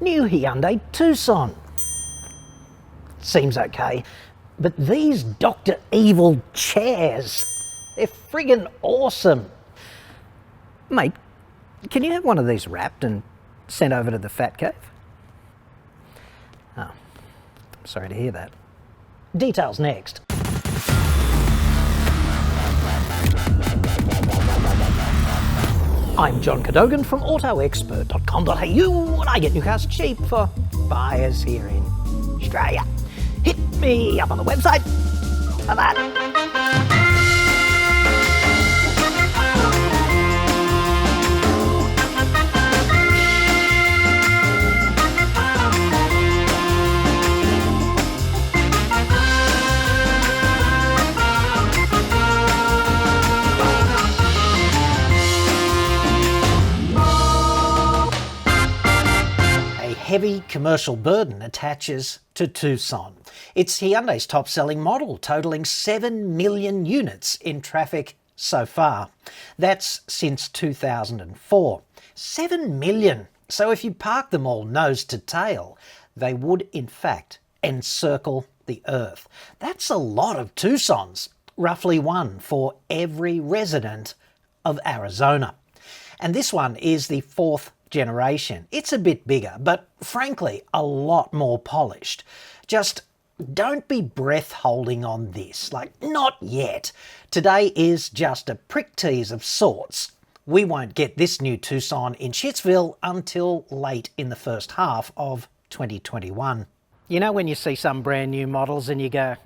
new Hyundai Tucson. Seems okay, but these Dr. Evil chairs, they're friggin' awesome. Mate, can you have one of these wrapped and sent over to the Fat Cave? Oh, I'm sorry to hear that. Details next. I'm John Cadogan from AutoExpert.com.au, and I get new cars cheap for buyers here in Straya. Hit me up on the website for that. Heavy commercial burden attaches to Tucson. It's Hyundai's top-selling model, totalling 7 million units in traffic so far. That's since 2004. 7 million! So if you park them all nose to tail, they would in fact encircle the earth. That's a lot of Tucsons, roughly one for every resident of Arizona. And this one is the fourth generation. It's a bit bigger, but frankly, a lot more polished. Just don't be breath holding on this, like not yet. Today is just a prick tease of sorts. We won't get this new Tucson in Shitsville until late in the first half of 2021. You know when you see some brand new models and you go,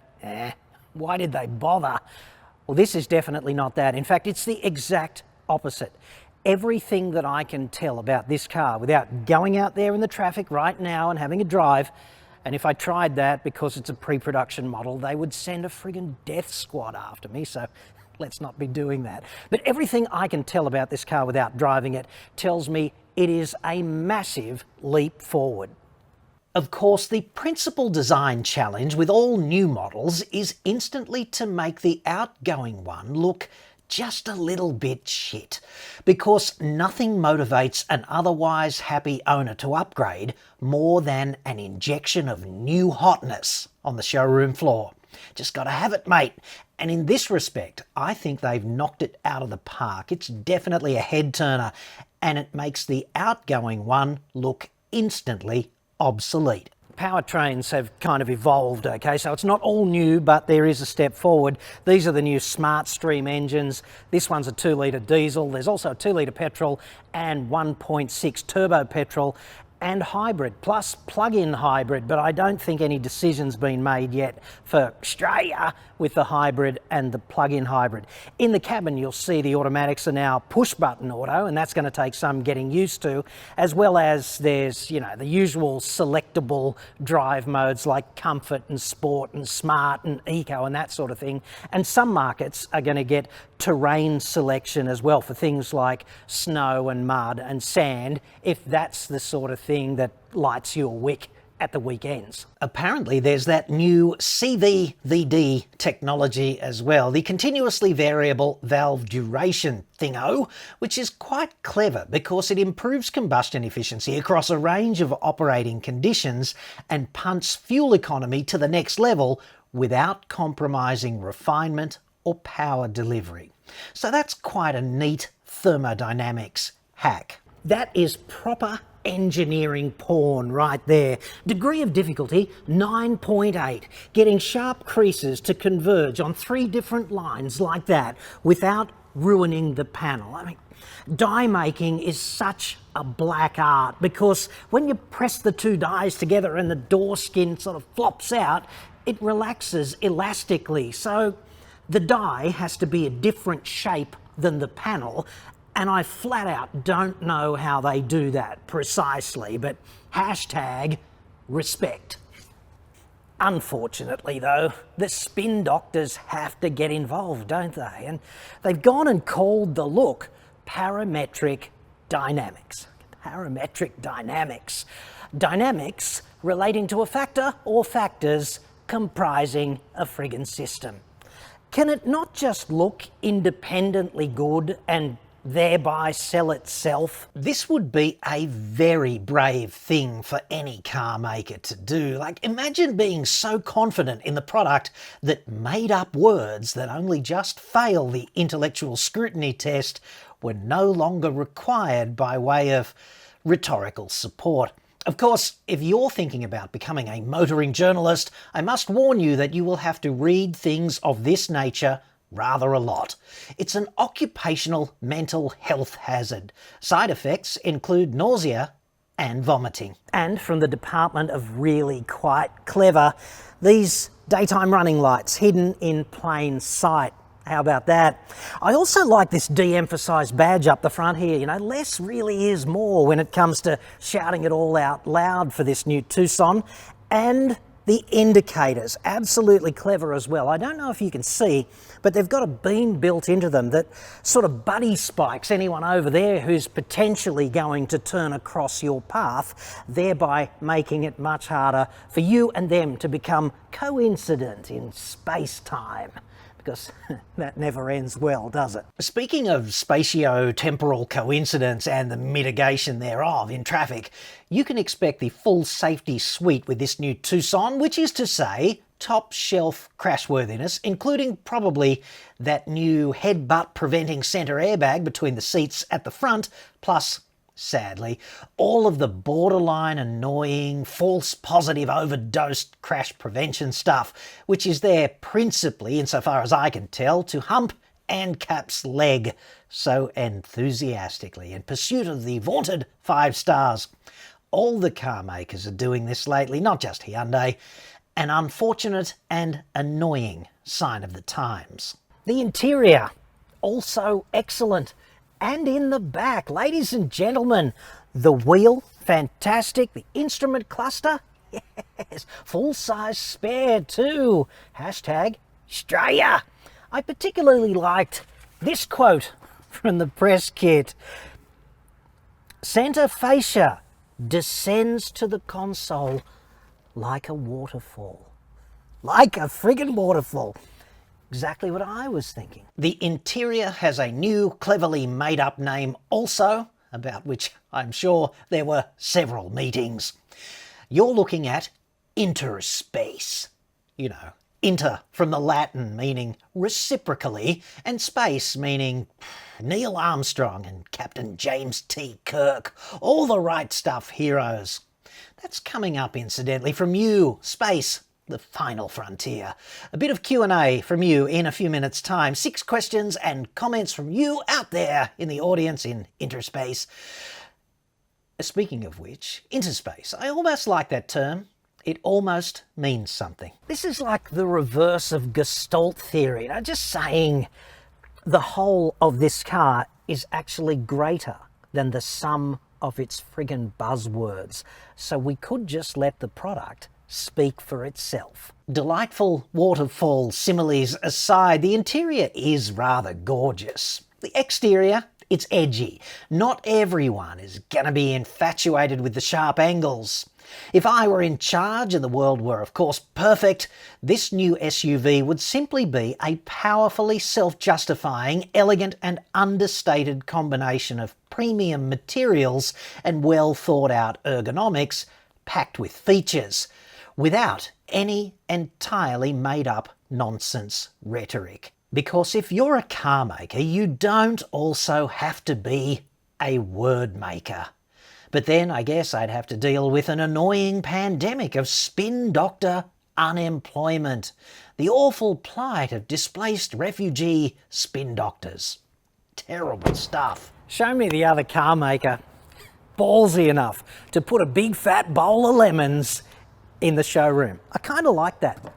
why did they bother? Well, this is definitely not that. In fact, it's the exact opposite. Everything that I can tell about this car without going out there in the traffic right now and having a drive, and if I tried that because it's a pre-production model, they would send a friggin' death squad after me, so let's not be doing that. But everything I can tell about this car without driving it tells me it is a massive leap forward. Of course, the principal design challenge with all new models is instantly to make the outgoing one look just a little bit shit, because nothing motivates an otherwise happy owner to upgrade more than an injection of new hotness on the showroom floor. Just gotta have it, mate. And in this respect, I think they've knocked it out of the park. It's definitely a head turner, and it makes the outgoing one look instantly obsolete. Powertrains have kind of evolved, okay, so it's not all new, but there is a step forward. These are the new Smart Stream engines. This one's a 2-litre diesel. There's also a 2-litre petrol and 1.6 turbo petrol and hybrid, plus plug-in hybrid, but I don't think any decision's been made yet for Straya with the hybrid and the plug-in hybrid. In the cabin, you'll see the automatics are now push-button auto, and that's going to take some getting used to, as well as there's, you know, the usual selectable drive modes like comfort and sport and smart and eco and that sort of thing. And some markets are going to get terrain selection as well for things like snow and mud and sand, if that's the sort of thing that lights your wick at the weekends. Apparently there's that new CVVD technology as well, the continuously variable valve duration thingo, which is quite clever because it improves combustion efficiency across a range of operating conditions and punts fuel economy to the next level without compromising refinement or power delivery. So that's quite a neat thermodynamics hack. That is proper engineering porn right there. Degree of difficulty 9.8. Getting sharp creases to converge on 3 different lines like that without ruining the panel. I mean, die making is such a black art because when you press the 2 dies together and the door skin sort of flops out, it relaxes elastically. So the die has to be a different shape than the panel, and I flat out don't know how they do that precisely, but hashtag respect. Unfortunately though, the spin doctors have to get involved, don't they? And they've gone and called the look parametric dynamics. Parametric dynamics. Dynamics relating to a factor or factors comprising a friggin' system. Can it not just look independently good and thereby sell itself? This would be a very brave thing for any car maker to do. Like, imagine being so confident in the product that made up words that only just fail the intellectual scrutiny test were no longer required by way of rhetorical support. Of course, if you're thinking about becoming a motoring journalist, I must warn you that you will have to read things of this nature rather a lot. It's an occupational mental health hazard. Side effects include nausea and vomiting. And from the Department of Really Quite Clever, these daytime running lights hidden in plain sight. How about that? I also like this de-emphasised badge up the front here. You know, less really is more when it comes to shouting it all out loud for this new Tucson. And the indicators, absolutely clever as well. I don't know if you can see, but they've got a beam built into them that sort of buddy spikes anyone over there who's potentially going to turn across your path, thereby making it much harder for you and them to become coincident in space-time. Because that never ends well, does it? Speaking of spatio-temporal coincidence and the mitigation thereof in traffic, you can expect the full safety suite with this new Tucson, which is to say, top-shelf crashworthiness, including probably that new headbutt preventing centre airbag between the seats at the front, plus, sadly, all of the borderline annoying, false positive overdosed crash prevention stuff, which is there principally, insofar as I can tell, to hump ANCAP's leg so enthusiastically in pursuit of the vaunted 5 stars. All the car makers are doing this lately, not just Hyundai, an unfortunate and annoying sign of the times. The interior, also excellent. And in the back, ladies and gentlemen, the wheel, fantastic. The instrument cluster, yes. Full-size spare too. Hashtag Straya. I particularly liked this quote from the press kit. Center fascia descends to the console like a waterfall. Like a friggin' waterfall. Exactly what I was thinking. The interior has a new, cleverly made-up name also, about which I'm sure there were several meetings. You're looking at interspace. You know, inter from the Latin meaning reciprocally, and space meaning Neil Armstrong and Captain James T. Kirk. All the right stuff, heroes. That's coming up, incidentally, from you, Space, the final frontier. A bit of Q&A from you in a few minutes' time. 6 questions and comments from you out there in the audience in interspace. Speaking of which, interspace. I almost like that term. It almost means something. This is like the reverse of Gestalt theory. You know, just saying the whole of this car is actually greater than the sum of its friggin' buzzwords. So we could just let the product speak for itself. Delightful waterfall similes aside, the interior is rather gorgeous. The exterior, it's edgy. Not everyone is gonna be infatuated with the sharp angles. If I were in charge and the world were, of course, perfect, this new SUV would simply be a powerfully self-justifying, elegant and understated combination of premium materials and well-thought-out ergonomics packed with features, without any entirely made-up nonsense rhetoric. Because if you're a car maker, you don't also have to be a word maker. But then I guess I'd have to deal with an annoying pandemic of spin doctor unemployment. The awful plight of displaced refugee spin doctors. Terrible stuff. Show me the other car maker ballsy enough to put a big fat bowl of lemons in the showroom. I kind of like that.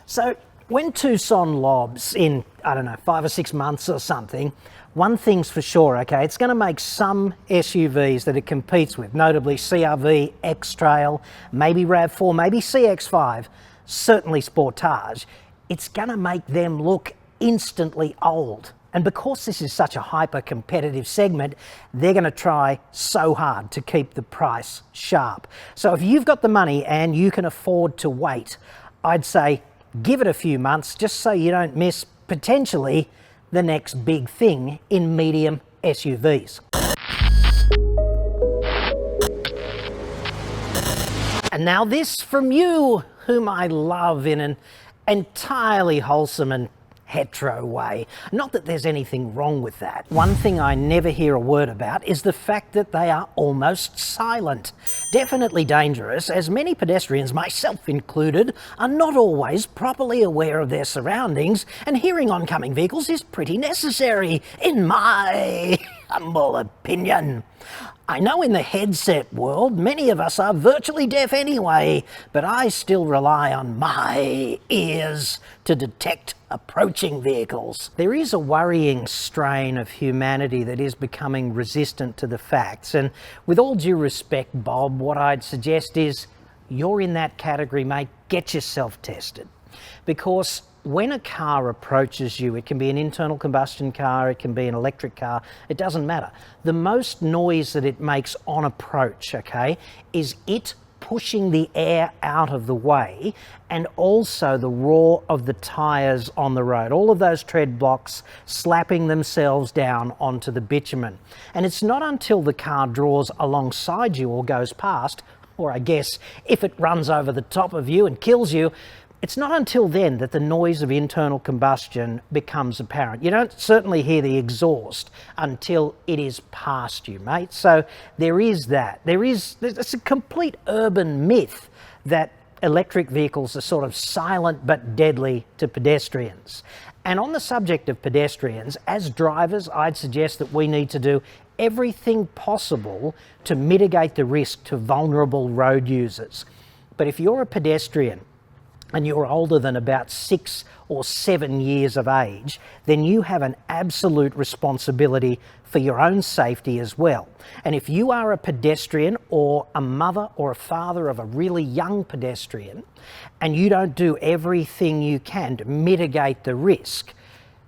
So when Tucson lobs in, I don't know, 5 or 6 months or something, one thing's for sure, okay, it's going to make some SUVs that it competes with, notably CR-V, X-Trail, maybe RAV4, maybe CX-5, certainly Sportage, it's going to make them look instantly old. And because this is such a hyper-competitive segment, they're going to try so hard to keep the price sharp. So if you've got the money and you can afford to wait, I'd say give it a few months just so you don't miss potentially the next big thing in medium SUVs. And now this from you, whom I love in an entirely wholesome and hetero way. Not that there's anything wrong with that. One thing I never hear a word about is the fact that they are almost silent. Definitely dangerous, as many pedestrians, myself included, are not always properly aware of their surroundings, and hearing oncoming vehicles is pretty necessary, in my humble opinion. I know in the headset world, many of us are virtually deaf anyway, but I still rely on my ears to detect approaching vehicles. There is a worrying strain of humanity that is becoming resistant to the facts, and with all due respect, Bob, what I'd suggest is you're in that category, mate. Get yourself tested. Because when a car approaches you, it can be an internal combustion car, it can be an electric car, it doesn't matter. The most noise that it makes on approach, okay, is it pushing the air out of the way, and also the roar of the tyres on the road. All of those tread blocks slapping themselves down onto the bitumen. And it's not until the car draws alongside you or goes past, or I guess if it runs over the top of you and kills you, it's not until then that the noise of internal combustion becomes apparent. You don't certainly hear the exhaust until it is past you, mate. So there is that. It's a complete urban myth that electric vehicles are sort of silent but deadly to pedestrians. And on the subject of pedestrians, as drivers, I'd suggest that we need to do everything possible to mitigate the risk to vulnerable road users. But if you're a pedestrian and you're older than about 6 or 7 years of age, then you have an absolute responsibility for your own safety as well. And if you are a pedestrian or a mother or a father of a really young pedestrian, and you don't do everything you can to mitigate the risk,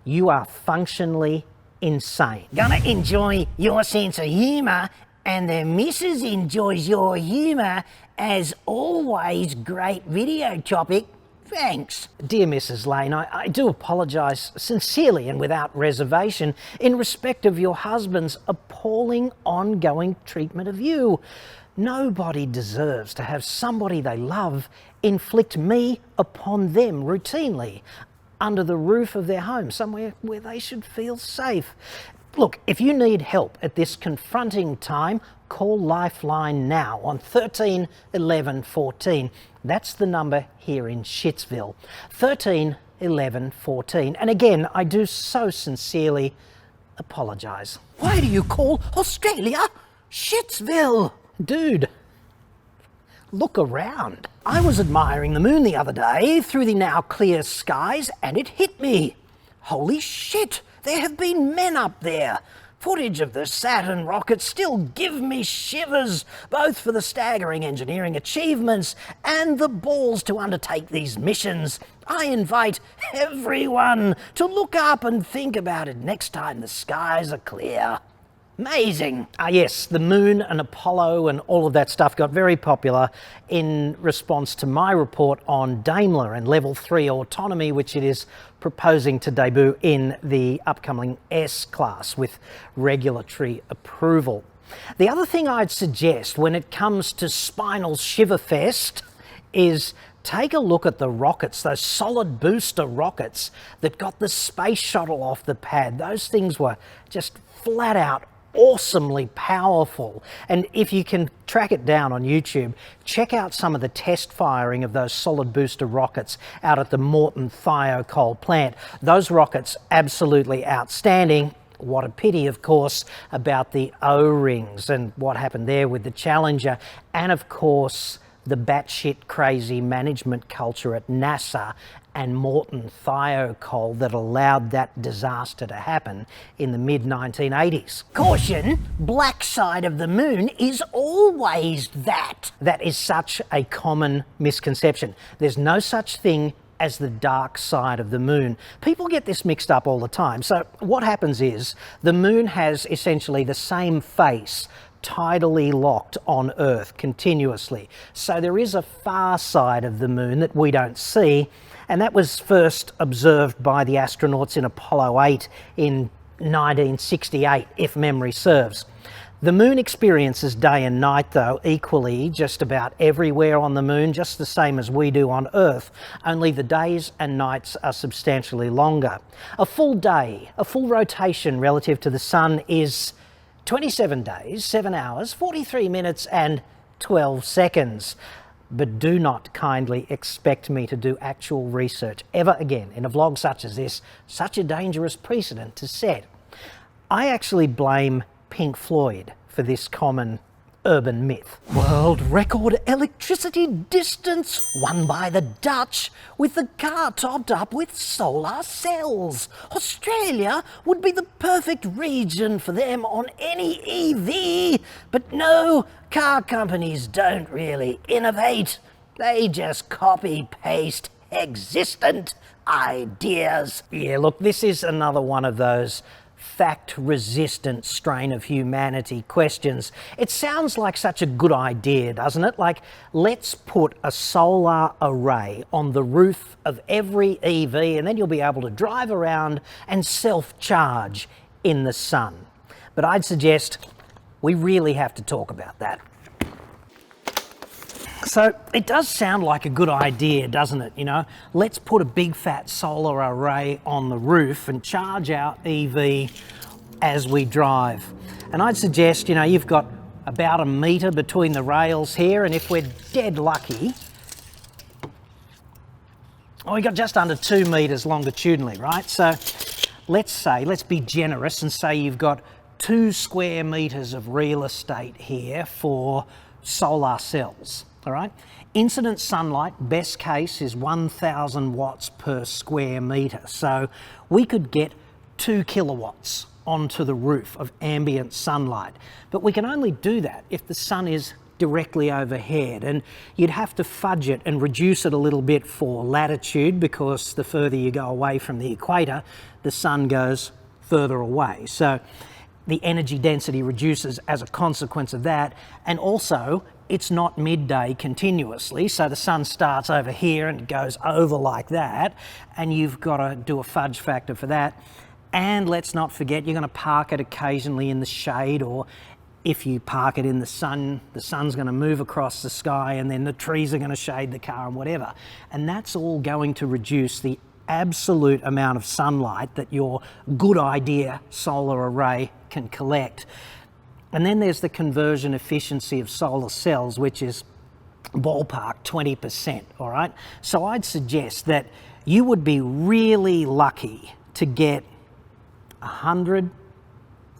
you are functionally insane. Gonna enjoy your sense of humour, and the missus enjoys your humour. As always, great video topic. Thanks. Dear Mrs. Lane, I do apologise sincerely and without reservation in respect of your husband's appalling ongoing treatment of you. Nobody deserves to have somebody they love inflict me upon them routinely under the roof of their home, somewhere where they should feel safe. Look, if you need help at this confronting time, call Lifeline now on 13 11 14. That's the number here in Shitsville, 13 11 14. And again, I do so sincerely apologise. Why do you call Australia Shitsville? Dude, look around. I was admiring the moon the other day through the now clear skies, and it hit me. Holy shit, there have been men up there. Footage of the Saturn rockets still give me shivers, both for the staggering engineering achievements and the balls to undertake these missions. I invite everyone to look up and think about it next time the skies are clear. Amazing. Yes, the moon and Apollo and all of that stuff got very popular in response to my report on Daimler and Level 3 autonomy, which it is proposing to debut in the upcoming S-Class with regulatory approval. The other thing I'd suggest when it comes to spinal shiverfest is take a look at the rockets, those solid booster rockets that got the space shuttle off the pad. Those things were just flat out awesomely powerful. And if you can track it down on YouTube, check out some of the test firing of those solid booster rockets out at the Morton Thiokol plant. Those rockets absolutely outstanding. What a pity, of course, about the O-rings and what happened there with the Challenger, and of course the batshit crazy management culture at NASA and Morton Thiokol that allowed that disaster to happen in the mid-1980s. Caution, black side of the moon is always that. That is such a common misconception. There's no such thing as the dark side of the moon. People get this mixed up all the time. So what happens is the moon has essentially the same face tidally locked on Earth continuously. So there is a far side of the moon that we don't see, and that was first observed by the astronauts in Apollo 8 in 1968, if memory serves. The moon experiences day and night though equally just about everywhere on the moon, just the same as we do on Earth, only the days and nights are substantially longer. A full day, a full rotation relative to the sun is 27 days, 7 hours, 43 minutes and 12 seconds. But do not kindly expect me to do actual research ever again in a vlog such as this, such a dangerous precedent to set. I actually blame Pink Floyd for this common urban myth. World record electricity distance won by the Dutch with the car topped up with solar cells. Australia would be the perfect region for them on any EV, but no, car companies don't really innovate. They just copy-paste existent ideas. Yeah, look, this is another one of those fact-resistant strain of humanity questions. It sounds like such a good idea, doesn't it? Like, let's put a solar array on the roof of every EV and then you'll be able to drive around and self-charge in the sun. But I'd suggest we really have to talk about that. So it does sound like a good idea, doesn't it? You know, let's put a big fat solar array on the roof and charge our EV as we drive. And I'd suggest, you know, you've got about a metre between the rails here, and if we're dead lucky, oh, we got just under 2 metres longitudinally, right? So let's be generous and say you've got 2 square metres of real estate here for solar cells. All right, incident sunlight, best case, is 1,000 watts per square metre. So we could get 2 kilowatts onto the roof of ambient sunlight. But we can only do that if the sun is directly overhead, and you'd have to fudge it and reduce it a little bit for latitude, because the further you go away from the equator, the sun goes further away. So the energy density reduces as a consequence of that, and also it's not midday continuously, so the sun starts over here and goes over like that, and you've got to do a fudge factor for that. And let's not forget, you're going to park it occasionally in the shade, or if you park it in the sun's going to move across the sky and then the trees are going to shade the car and whatever. And that's all going to reduce the absolute amount of sunlight that your good idea solar array can collect. And then there's the conversion efficiency of solar cells, which is ballpark 20%, all right? So I'd suggest that you would be really lucky to get 100,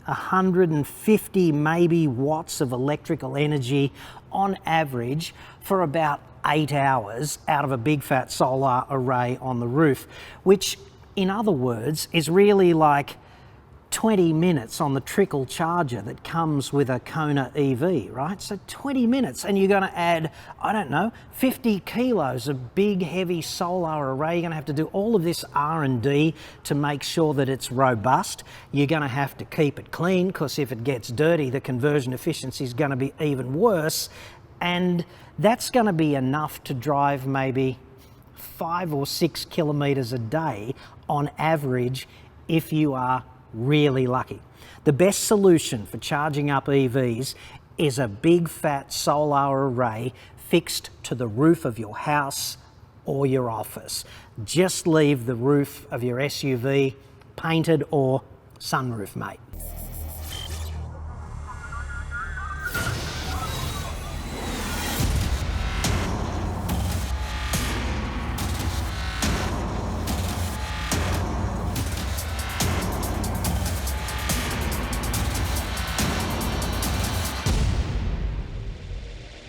150 maybe watts of electrical energy on average for about 8 hours out of a big fat solar array on the roof, which in other words is really like 20 minutes on the trickle charger that comes with a Kona EV, right? So 20 minutes, and you're going to add, I don't know, 50 kilos of big heavy solar array. You're going to have to do all of this R&D to make sure that it's robust. You're going to have to keep it clean, because if it gets dirty, the conversion efficiency is going to be even worse. And that's going to be enough to drive maybe 5 or 6 kilometres a day on average if you are really lucky. The best solution for charging up EVs is a big fat solar array fixed to the roof of your house or your office. Just leave the roof of your SUV painted or sunroof, mate.